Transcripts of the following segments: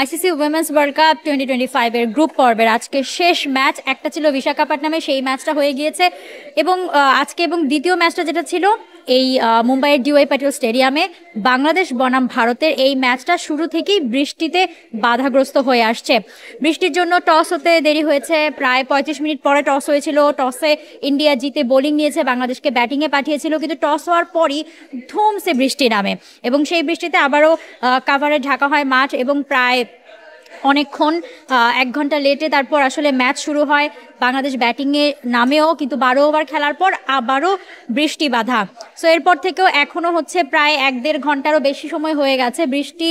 ICC women's world cup 2025 এর group পর্বের আজকে শেষ ম্যাচ একটা ছিল বিশাখাপট্টনমে, সেই ম্যাচটা হয়ে গিয়েছে এবং আজকে এবং দ্বিতীয় ম্যাচটা যেটা ছিল এই মুম্বাইয়ের ডিওয়াই পাটিল স্টেডিয়ামে বাংলাদেশ বনাম ভারতের এই ম্যাচটা শুরু থেকেই বৃষ্টিতে বাধাগ্রস্ত হয়ে আসছে। বৃষ্টির জন্য টস হতে দেরি হয়েছে, প্রায় 35 মিনিট পরে টস হয়েছিল। টসে ইন্ডিয়া জিতে বোলিং নিয়েছে, বাংলাদেশকে ব্যাটিংয়ে পাঠিয়েছিল, কিন্তু টস হওয়ার পরই ধুমসে বৃষ্টি নামে এবং সেই বৃষ্টিতে আবারও কাভারে ঢাকা হয় মাঠ এবং প্রায় অনেকক্ষণ 1 ঘন্টা লেটে তারপর আসলে ম্যাচ শুরু হয়। বাংলাদেশ ব্যাটিংয়ে নামেও, কিন্তু 12 ওভার খেলার পর আবারও বৃষ্টি বাধা। সো এরপর থেকেও এখনও হচ্ছে প্রায় 1-1.5 ঘন্টারও বেশি সময় হয়ে গেছে। বৃষ্টি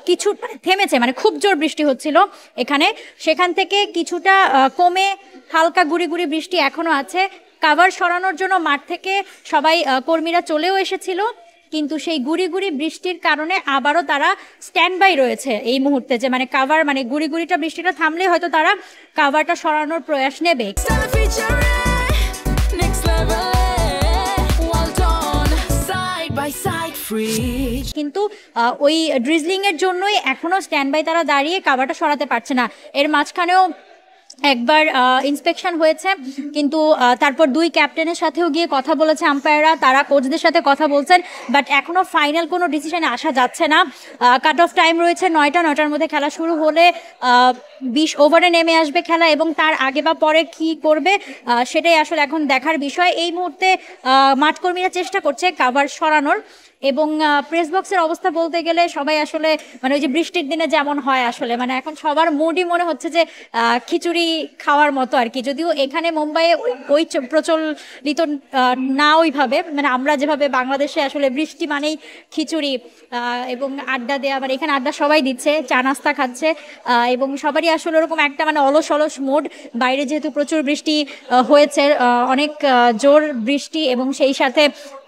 কিছু থেমেছে, মানে খুব জোর বৃষ্টি হচ্ছিল এখানে, সেখান থেকে কিছুটা কমে হালকা গুড়ি গুড়ি বৃষ্টি এখনও আছে। কাভার সরানোর জন্য মাঠ থেকে সবাই কর্মীরা চলেও এসেছিল, কিন্তু সেই গুড়ি গুড়ি বৃষ্টির কারণে আবারও তারা স্ট্যান্ড বাই রয়েছে এই মুহূর্তে, যে মানে কাভার মানে গুড়ি গুড়িটা বৃষ্টিটা থামলে হয়তো তারা কাভারটা সরানোর প্রয়াস নেবে। কিন্তু ওই ড্রিজলিং এর জন্যই এখনো স্ট্যান্ড বাই তারা দাঁড়িয়ে কাভারটা সরাতে পারছে না। এর মাঝখানেও একবার ইন্সপেকশন হয়েছে, কিন্তু তারপর 2 ক্যাপ্টেনের সাথেও গিয়ে কথা বলেছে আম্পায়াররা, তারা কোচদের সাথে কথা বলছেন, বাট এখনও ফাইনাল কোনো ডিসিশনে আসা যাচ্ছে না। কাট অফ টাইম রয়েছে 9টার মধ্যে খেলা শুরু হলে 20 ওভারে নেমে আসবে খেলা, এবং তার আগে বা পরে কি করবে সেটাই আসলে এখন দেখার বিষয়। এই মুহূর্তে মাঠকর্মীরা চেষ্টা করছে কাভার সরানোর, এবং প্রেস বক্সের অবস্থা বলতে গেলে সবাই আসলে মানে ওই যে বৃষ্টির দিনে যেমন হয় আসলে, মানে এখন সবার মুডই মনে হচ্ছে যে খিচুড়ি খাওয়ার মতো আর কি। যদিও এখানে মুম্বাইয়ে ওই প্রচলিত না ওইভাবে, মানে আমরা যেভাবে বাংলাদেশে আসলে বৃষ্টি মানেই খিচুড়ি এবং আড্ডা দেওয়া, মানে এখানে আড্ডা সবাই দিচ্ছে, চা নাস্তা খাচ্ছে এবং সবারই আসলে ওরকম একটা মানে অলস মুড। বাইরে যেহেতু প্রচুর বৃষ্টি হয়েছে, অনেক জোর বৃষ্টি, এবং সেই সাথে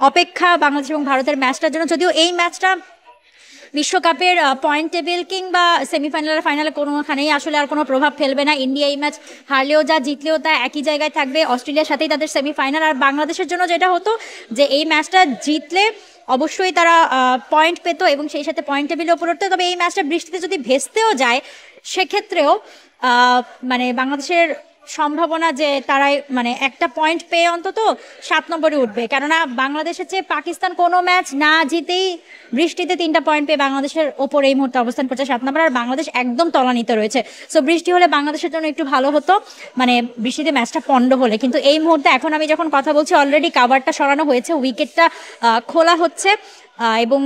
অপেক্ষা বাংলাদেশ এবং ভারতের ম্যাচটার জন্য। যদিও এই ম্যাচটা বিশ্বকাপের পয়েন্ট টেবিল কিংবা সেমিফাইনাল ফাইনালে কোনোখানেই আসলে আর কোনো প্রভাব ফেলবে না। ইন্ডিয়া এই ম্যাচ হারলেও যা জিতলেও তা একই জায়গায় থাকবে, অস্ট্রেলিয়ার সাথেই তাদের সেমিফাইনাল। আর বাংলাদেশের জন্য যেটা হতো যে এই ম্যাচটা জিতলে অবশ্যই তারা পয়েন্ট পেত এবং সেই সাথে পয়েন্ট টেবিলে ওপর উঠতো। তবে এই ম্যাচটা বৃষ্টিতে যদি ভেস্তেও যায় সেক্ষেত্রেও মানে বাংলাদেশের সম্ভাবনা যে তারাই মানে একটা পয়েন্ট পেয়ে অন্তত 7 নম্বরে উঠবে, কেননা বাংলাদেশের চেয়ে পাকিস্তান কোনো ম্যাচ না জিতেই বৃষ্টিতে 3টা পয়েন্ট পেয়ে বাংলাদেশের ওপর এই মুহূর্তে অবস্থান করছে 7 নম্বর, আর বাংলাদেশ একদম তলানিতে রয়েছে। সো বৃষ্টি হলে বাংলাদেশের জন্য একটু ভালো হতো, মানে বৃষ্টিতে ম্যাচটা পন্ড হলে। কিন্তু এই মুহূর্তে এখন আমি যখন কথা বলছি অলরেডি কাভারটা সরানো হয়েছে, উইকেটটা খোলা হচ্ছে এবং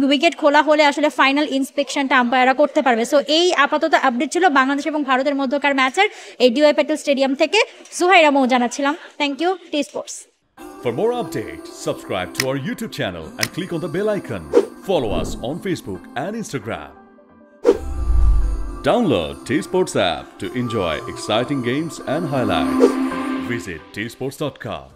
উইকেট খোলা হলে আসলে ফাইনাল ইন্সপেকশনটা আম্পায়াররা করতে পারবে। সো এই আপাতত আপডেট ছিল বাংলাদেশ এবং ভারতের মধ্যকার ম্যাচের এই ডিওয়াই পাটিল স্টেডিয়াম থেকে। সুহাইরা মৌ জানাচ্ছিলাম। Thank you, T sports. For more updates, subscribe to our YouTube channel and click on the bell icon. Follow us on Facebook and Instagram. Download T Sports app to enjoy exciting games and highlights. Visit tsports.com.